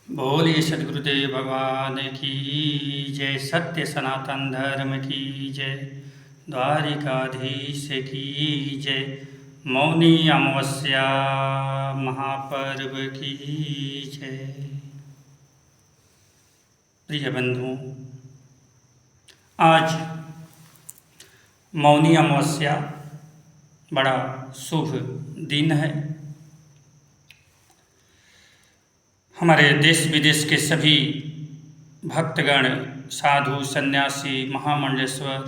बोलिए सदगुरुदेव भगवान की जय। सत्य सनातन धर्म की जय। द्वारिकाधीश की जय। मौनी अमावस्या महापर्व की जय। प्रिय बंधुओं, आज मौनी अमावस्या बड़ा शुभ दिन है। हमारे देश विदेश के सभी भक्तगण, साधु, सन्यासी, महामंडलेश्वर,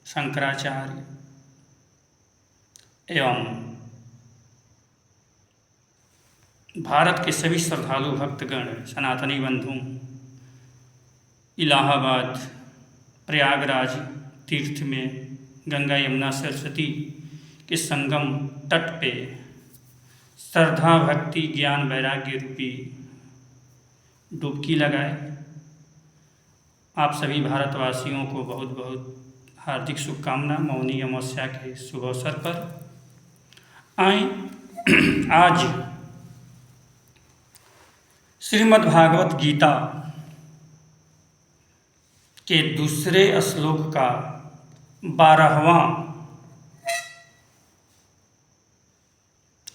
शंकराचार्य एवं भारत के सभी श्रद्धालु भक्तगण, सनातनी बंधु इलाहाबाद प्रयागराज तीर्थ में गंगा यमुना सरस्वती के संगम तट पे श्रद्धा भक्ति ज्ञान वैराग्य रूपी डुबकी लगाए। आप सभी भारतवासियों को बहुत बहुत हार्दिक शुभकामना मौनी अमावस्या के शुभ अवसर पर। आए आज श्रीमद् भागवत गीता के दूसरे श्लोक का 12वां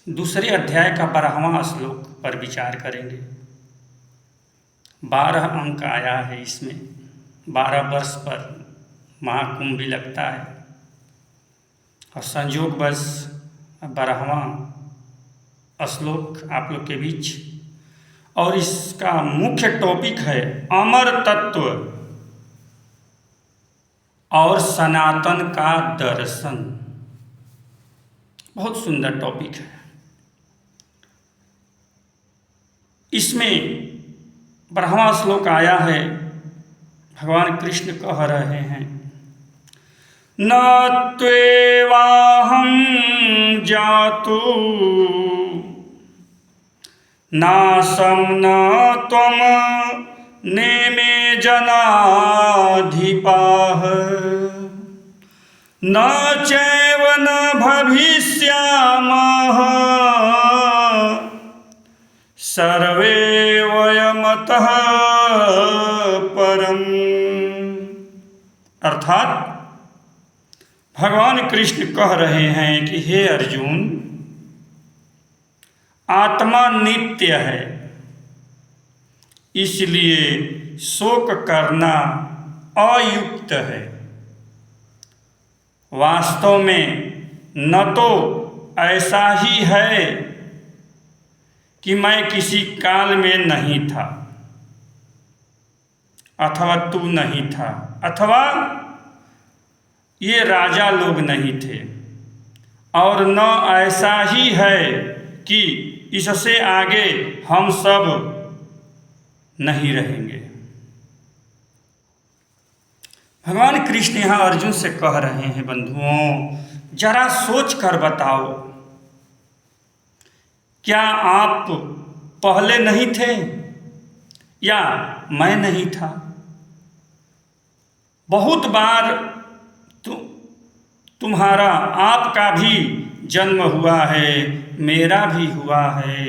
दूसरे अध्याय का 12वां श्लोक पर विचार करेंगे। 12 अंक आया है इसमें। 12 वर्ष पर महाकुंभ भी लगता है और संयोगवश 12वां श्लोक आप लोग के बीच। और इसका मुख्य टॉपिक है अमर तत्व और सनातन का दर्शन। बहुत सुंदर टॉपिक है। इसमें 12वां श्लोक आया है, भगवान कृष्ण कह रहे हैं, न त्वेवाहं जातु नासं न त्वं नेमे जनाधिपाः न चैव न भविष्यामः सर्वे वयमतः परम्। अर्थात भगवान कृष्ण कह रहे हैं कि हे अर्जुन, आत्मा नित्य है, इसलिए शोक करना अयुक्त है। वास्तव में न तो ऐसा ही है कि मैं किसी काल में नहीं था अथवा तू नहीं था अथवा ये राजा लोग नहीं थे, और न ऐसा ही है कि इससे आगे हम सब नहीं रहेंगे। भगवान कृष्ण यहाँ अर्जुन से कह रहे हैं, बंधुओं जरा सोच कर बताओ, क्या आप पहले नहीं थे या मैं नहीं था? बहुत बार तुम्हारा आपका भी जन्म हुआ है, मेरा भी हुआ है।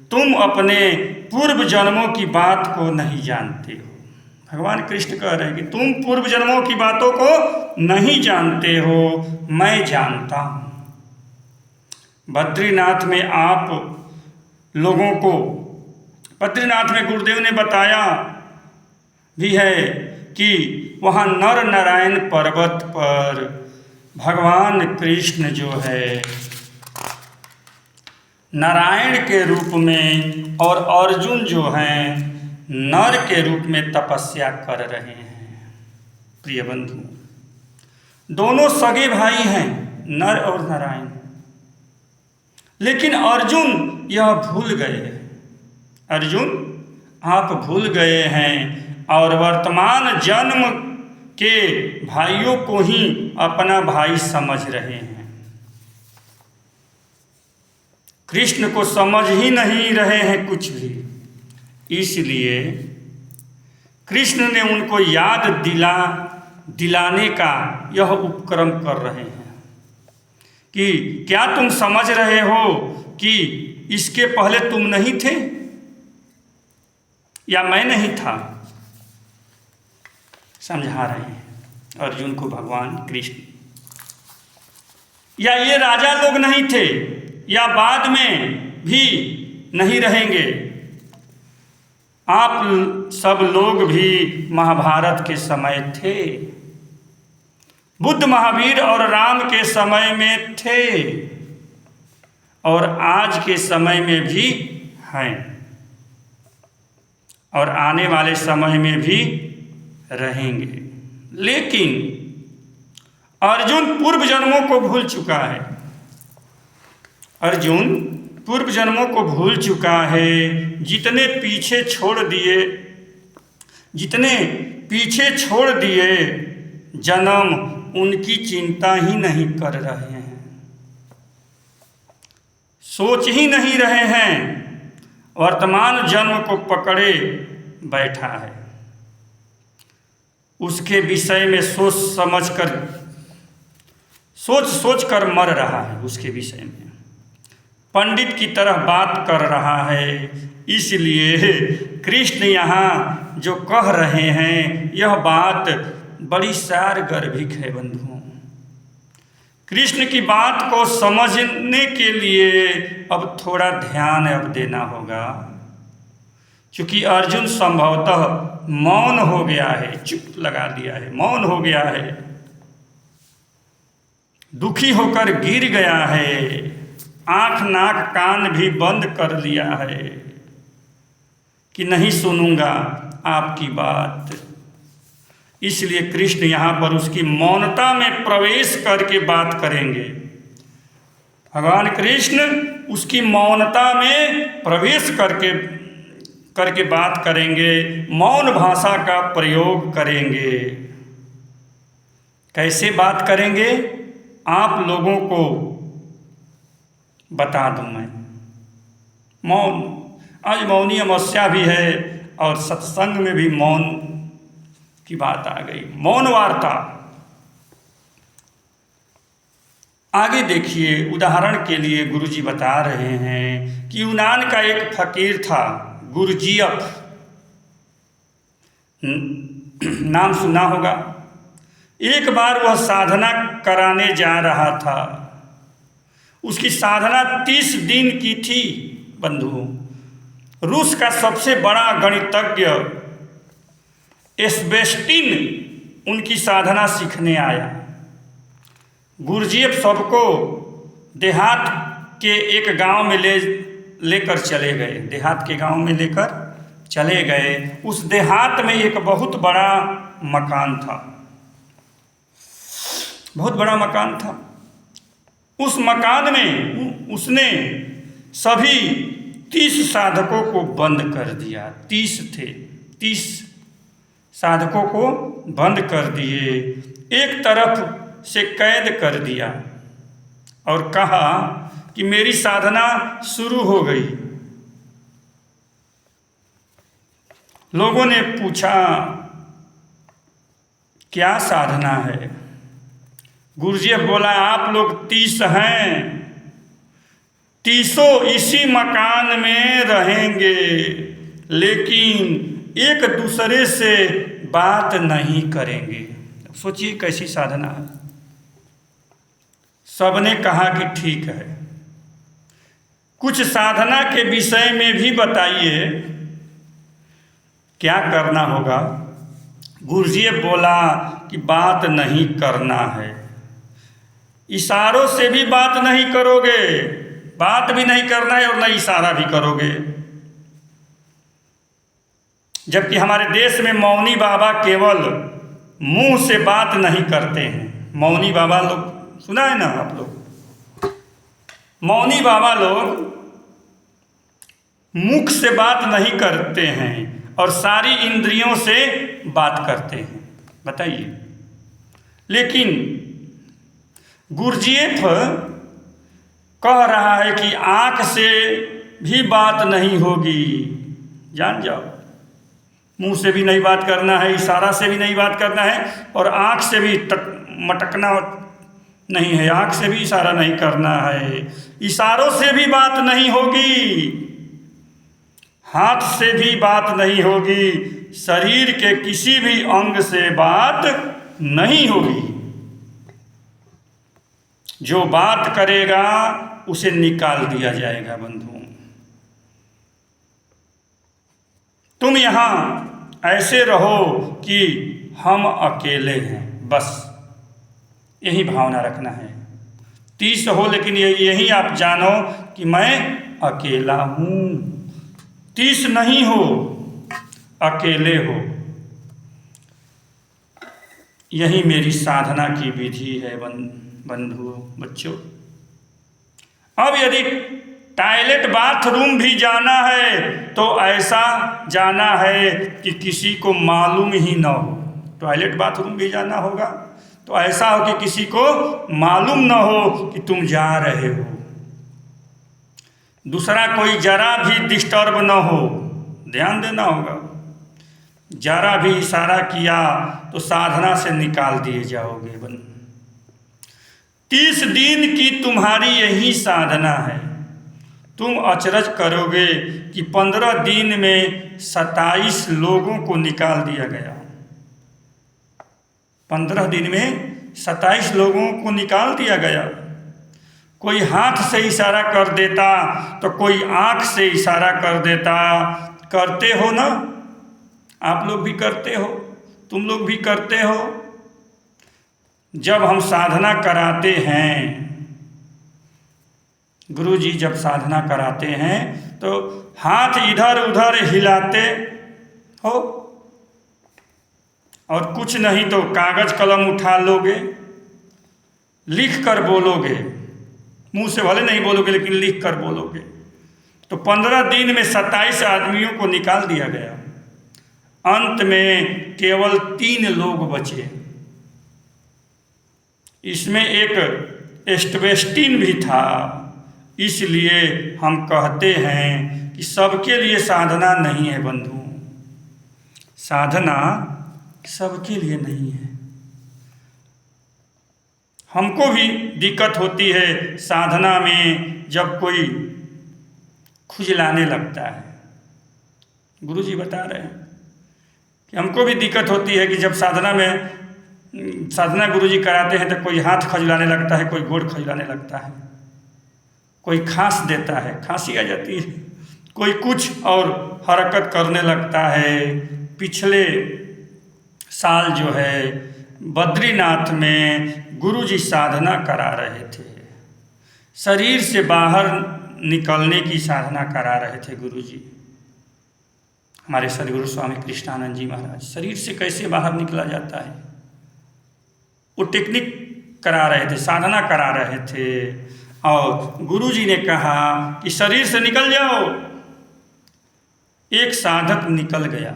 तुम अपने पूर्व जन्मों की बात को नहीं जानते हो। भगवान कृष्ण कह रहे हैं कि तुम पूर्व जन्मों की बातों को नहीं जानते हो, मैं जानता हूँ। बद्रीनाथ में आप लोगों को, बद्रीनाथ में गुरुदेव ने बताया भी है कि वहाँ नर नारायण पर्वत पर भगवान कृष्ण जो है नारायण के रूप में और अर्जुन जो हैं नर के रूप में तपस्या कर रहे हैं। प्रिय बंधु, दोनों सगे भाई हैं, नर और नारायण, लेकिन अर्जुन यह भूल गए। अर्जुन आप भूल गए हैं और वर्तमान जन्म के भाइयों को ही अपना भाई समझ रहे हैं। कृष्ण को समझ ही नहीं रहे हैं कुछ भी। इसलिए कृष्ण ने उनको याद दिलाने का यह उपक्रम कर रहे हैं कि क्या तुम समझ रहे हो कि इसके पहले तुम नहीं थे? या मैं नहीं था, समझा रहे हैं अर्जुन को भगवान कृष्ण। या ये राजा लोग नहीं थे, या बाद में भी नहीं रहेंगे। आप सब लोग भी महाभारत के समय थे, बुद्ध महावीर और राम के समय में थे, और आज के समय में भी हैं, और आने वाले समय में भी रहेंगे। लेकिन अर्जुन पूर्व जन्मों को भूल चुका है। अर्जुन पूर्व जन्मों को भूल चुका है। जितने पीछे छोड़ दिए जन्म, उनकी चिंता ही नहीं कर रहे हैं, सोच ही नहीं रहे हैं। वर्तमान जन्म को पकड़े बैठा है, उसके विषय में सोच कर मर रहा है। उसके विषय में पंडित की तरह बात कर रहा है। इसलिए कृष्ण यहाँ जो कह रहे हैं, यह बात बड़ी सारगर्भिक है बंधुओं। कृष्ण की बात को समझने के लिए अब थोड़ा ध्यान अब देना होगा, क्योंकि अर्जुन संभवतः मौन हो गया है, चुप लगा दिया है, मौन हो गया है, दुखी होकर गिर गया है, आंख नाक कान भी बंद कर लिया है कि नहीं सुनूंगा आपकी बात। इसलिए कृष्ण यहाँ पर उसकी मौनता में प्रवेश करके बात करेंगे। भगवान कृष्ण उसकी मौनता में प्रवेश करके बात करेंगे, मौन भाषा का प्रयोग करेंगे। कैसे बात करेंगे आप लोगों को बता दूं मैं। मौन, आज मौनी अमावस्या भी है और सत्संग में भी मौन की बात आ गई, मौन वार्ता। आगे देखिए, उदाहरण के लिए गुरुजी बता रहे हैं कि यूनान का एक फकीर था, गुरजियफ, नाम सुना होगा। एक बार वह साधना कराने जा रहा था। उसकी साधना 30 दिन की थी बंधुओं। रूस का सबसे बड़ा गणितज्ञ एस्बेस्टिन उनकी साधना सीखने आया। गुरजियफ सबको देहात के एक गांव में लेकर चले गए। देहात के गांव में लेकर चले गए। उस देहात में एक बहुत बड़ा मकान था, बहुत बड़ा मकान था। उस मकान में उसने सभी 30 साधकों को बंद कर दिया। 30 थे, 30 साधकों को बंद कर दिए, एक तरफ से कैद कर दिया और कहा कि मेरी साधना शुरू हो गई। लोगों ने पूछा क्या साधना है? गुरजियफ बोला आप लोग 30 हैं, 30 इसी मकान में रहेंगे, लेकिन एक दूसरे से बात नहीं करेंगे। सोचिए कैसी साधना है। सबने कहा कि ठीक है, कुछ साधना के विषय में भी बताइए क्या करना होगा। गुरजियफ बोला कि बात नहीं करना है, इशारों से भी बात नहीं करोगे, बात भी नहीं करना है और न इशारा भी करोगे। जबकि हमारे देश में मौनी बाबा केवल मुंह से बात नहीं करते हैं। मौनी बाबा लोग सुना है ना आप लोग? मौनी बाबा लोग मुख से बात नहीं करते हैं और सारी इंद्रियों से बात करते हैं। बताइए। लेकिन गुरजियफ कह रहा है कि आंख से भी बात नहीं होगी। जान जाओ, मुंह से भी नहीं बात करना है, इशारा से भी नहीं बात करना है और आंख से भी मटकना नहीं है, आंख से भी इशारा नहीं करना है, इशारों से भी बात नहीं होगी। हाथ से भी बात नहीं होगी, शरीर के किसी भी अंग से बात नहीं होगी। जो बात करेगा उसे निकाल दिया जाएगा। बंधुओं, तुम यहां ऐसे रहो कि हम अकेले हैं, बस यही भावना रखना है। 30 हो लेकिन यही आप जानो कि मैं अकेला हूं। 30 नहीं हो, अकेले हो। यही मेरी साधना की विधि है बंधुओं, बच्चों। अब यदि टॉयलेट बाथरूम भी जाना है तो ऐसा जाना है कि किसी को मालूम ही न हो। टॉयलेट बाथरूम भी जाना होगा तो ऐसा हो कि किसी को मालूम न हो कि तुम जा रहे हो। दूसरा कोई जरा भी डिस्टर्ब न हो, ध्यान देना होगा। जरा भी इशारा किया तो साधना से निकाल दिए जाओगे। 30 दिन की तुम्हारी यही साधना है। तुम अचरज करोगे कि 15 दिन में 27 लोगों को निकाल दिया गया। 15 दिन में 27 लोगों को निकाल दिया गया। कोई हाथ से इशारा कर देता तो कोई आंख से इशारा कर देता। करते हो ना, आप लोग भी करते हो, तुम लोग भी करते हो। जब हम साधना कराते हैं, गुरु जी जब साधना कराते हैं तो हाथ इधर उधर हिलाते हो, और कुछ नहीं तो कागज कलम उठा लोगे, लिख कर बोलोगे। मुंह से भले नहीं बोलोगे लेकिन लिख कर बोलोगे। तो 15 दिन में 27 आदमियों को निकाल दिया गया। अंत में केवल 3 लोग बचे। इसमें एक एस्बेस्टीन भी था। इसलिए हम कहते हैं कि सबके लिए साधना नहीं है बंधुओं। साधना सबके लिए नहीं है। हमको भी दिक्कत होती है साधना में जब कोई खुजलाने लगता है। गुरु जी बता रहे हैं कि हमको भी दिक्कत होती है कि जब साधना गुरु जी कराते हैं तो कोई हाथ खजुलाने लगता है, कोई गोड़ खजुलाने लगता है, कोई खांस देता है, खांसी आ जाती है, कोई कुछ और हरकत करने लगता है। पिछले साल जो है बद्रीनाथ में गुरु जी साधना करा रहे थे। शरीर से बाहर निकलने की साधना करा रहे थे गुरु जी, हमारे सदगुरु स्वामी कृष्णानंद जी महाराज। शरीर से कैसे बाहर निकला जाता है, वो टेक्निक करा रहे थे, साधना करा रहे थे। और गुरु जी ने कहा कि शरीर से निकल जाओ। एक साधक निकल गया,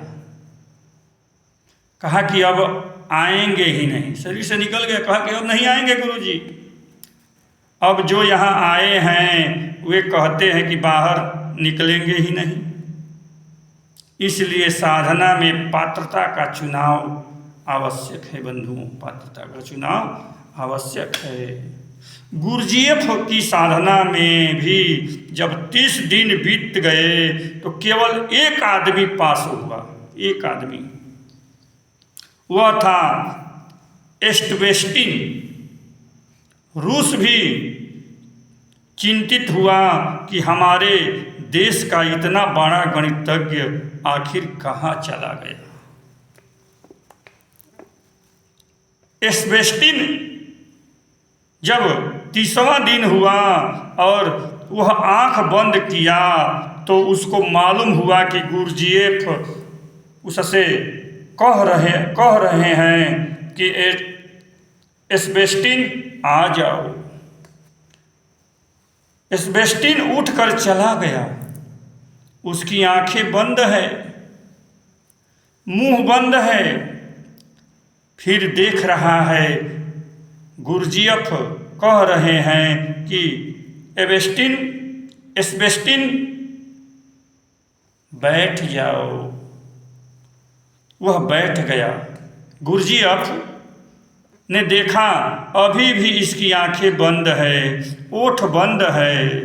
कहा कि अब आएंगे ही नहीं। शरीर से निकल गया, कहा कि अब नहीं आएंगे गुरु जी। अब जो यहाँ आए हैं वे कहते हैं कि बाहर निकलेंगे ही नहीं। इसलिए साधना में पात्रता का चुनाव आवश्यक है बंधुओं, पात्रता का चुनाव आवश्यक है। गुरुजीएफ की साधना में भी जब 30 दिन बीत गए तो केवल एक आदमी पास हुआ, एक आदमी। वह था एस्बेस्टीन। रूस भी चिंतित हुआ कि हमारे देश का इतना बड़ा गणितज्ञ आखिर कहाँ चला गया। एस्बेस्टीन जब 30वां दिन हुआ और वह आंख बंद किया तो उसको मालूम हुआ कि गुरुजीएफ उससे कह रहे हैं कि एस्बेस्टीन आ जाओ। एस्बेस्टीन उठकर चला गया। उसकी आंखें बंद है, मुंह बंद है, फिर देख रहा है। गुरुजीएफ कह रहे हैं कि एस्बेस्टीन बैठ जाओ। वह बैठ गया। गुरुजीएफ ने देखा अभी भी इसकी आंखें बंद है, ओठ बंद है।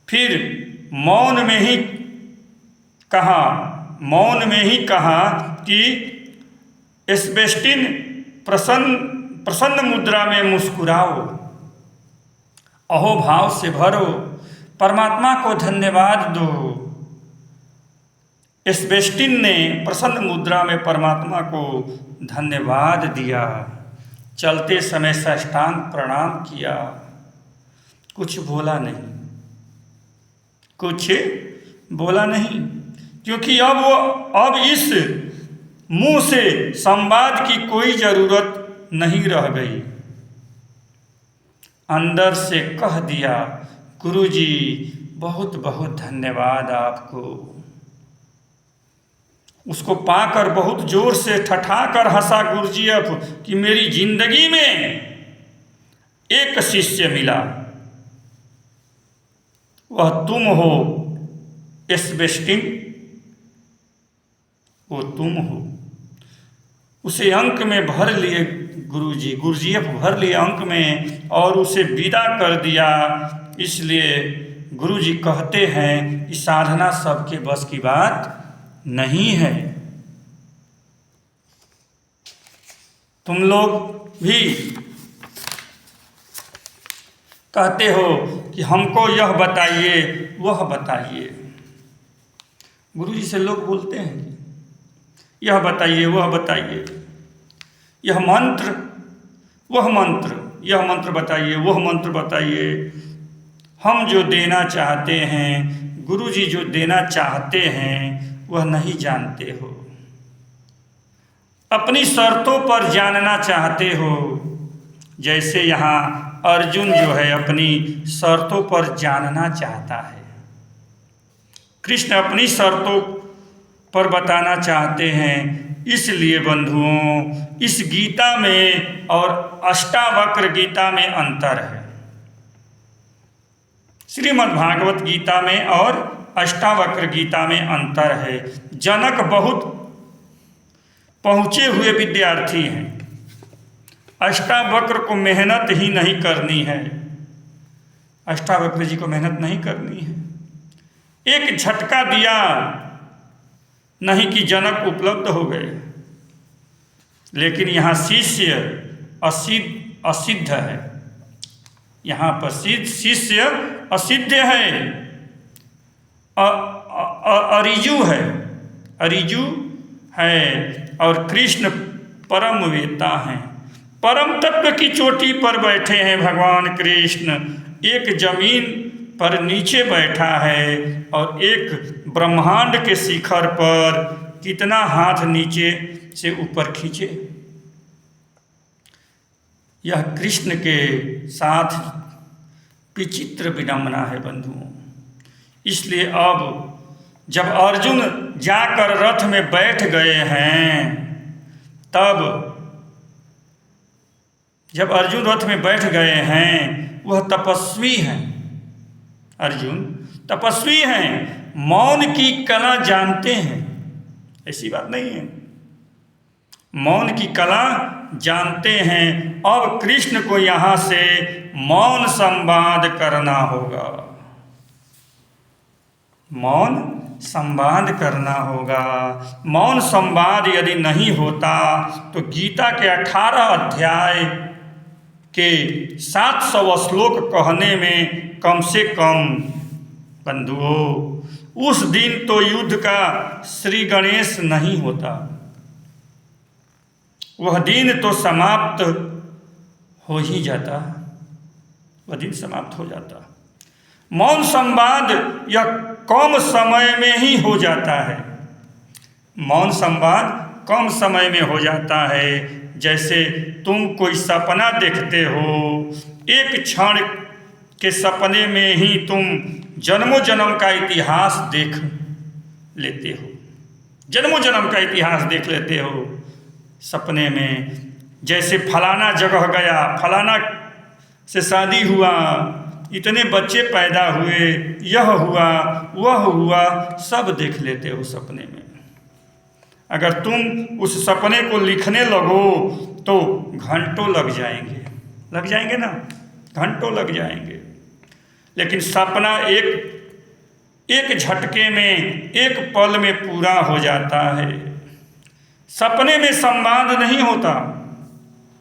फिर मौन में ही कहा, मौन में ही कहा कि सेबेस्टियन प्रसन्न मुद्रा में मुस्कुराओ, अहोभाव से भरो, परमात्मा को धन्यवाद दो। सेबेस्टियन ने प्रसन्न मुद्रा में परमात्मा को धन्यवाद दिया, चलते समय साष्टांग प्रणाम किया, कुछ बोला नहीं, कुछ बोला नहीं, क्योंकि अब इस मुंह से संवाद की कोई जरूरत नहीं रह गई। अंदर से कह दिया, गुरुजी बहुत बहुत धन्यवाद आपको। उसको पाकर बहुत जोर से ठठाकर हंसा गुरुजीएफ कि मेरी जिंदगी में एक शिष्य मिला, वह तुम हो सेबेस्टियन, वो तुम हो। उसे अंक में भर लिए गुरुजीएफ भर लिए अंक में और उसे विदा कर दिया। इसलिए गुरुजी कहते हैं कि साधना सबके बस की बात नहीं है। तुम लोग भी कहते हो कि हमको यह बताइए वह बताइए। गुरुजी से लोग बोलते हैं कि यह बताइए वह बताइए, यह मंत्र वह मंत्र, यह मंत्र बताइए वह मंत्र बताइए। हम जो देना चाहते हैं, गुरुजी जो देना चाहते हैं, वह नहीं जानते हो। अपनी शर्तों पर जानना चाहते हो। जैसे यहाँ अर्जुन जो है अपनी शर्तों पर जानना चाहता है, कृष्ण अपनी शर्तों पर बताना चाहते हैं। इसलिए बंधुओं, इस गीता में और अष्टावक्र गीता में अंतर है। श्रीमद् भागवत गीता में और अष्टावक्र गीता में अंतर है। जनक बहुत पहुँचे हुए विद्यार्थी हैं, अष्टावक्र को मेहनत ही नहीं करनी है। अष्टावक्र जी को मेहनत नहीं करनी है। एक झटका दिया नहीं कि जनक उपलब्ध हो गए। लेकिन यहाँ शिष्य असिद्ध है, यहाँ पर शिष्य असिद्ध है, अरिजु है, अरिजु है। और कृष्ण परम वेता हैं, परम तत्व की चोटी पर बैठे हैं भगवान कृष्ण। एक जमीन पर नीचे बैठा है और एक ब्रह्मांड के शिखर पर कितना हाथ नीचे से ऊपर खींचे। यह कृष्ण के साथ विचित्र विडंबना है बंधुओं। इसलिए अब जब अर्जुन जाकर रथ में बैठ गए हैं, तब जब अर्जुन रथ में बैठ गए हैं, वह तपस्वी हैं। अर्जुन तपस्वी हैं, मौन की कला जानते हैं। ऐसी बात नहीं है, मौन की कला जानते हैं। अब कृष्ण को यहाँ से मौन संवाद करना होगा, मौन संवाद करना होगा। मौन संवाद यदि नहीं होता तो गीता के 18 अध्याय के 700 श्लोक कहने में कम से कम बंधुओं उस दिन तो युद्ध का श्री गणेश नहीं होता, वह दिन तो समाप्त हो ही जाता, वह दिन समाप्त हो जाता। मौन संवाद यह कम समय में ही हो जाता है, मौन संवाद कम समय में हो जाता है। जैसे तुम कोई सपना देखते हो, एक क्षण के सपने में ही तुम जन्मों जन्म का इतिहास देख लेते हो, जन्मों जन्म का इतिहास देख लेते हो सपने में। जैसे फलाना जगह गया, फलाना से शादी हुआ, इतने बच्चे पैदा हुए, यह हुआ वह हुआ, सब देख लेते हो सपने में। अगर तुम उस सपने को लिखने लगो तो घंटों लग जाएंगे ना, घंटों लग जाएंगे। लेकिन सपना एक एक झटके में, एक पल में पूरा हो जाता है। सपने में संवाद नहीं होता,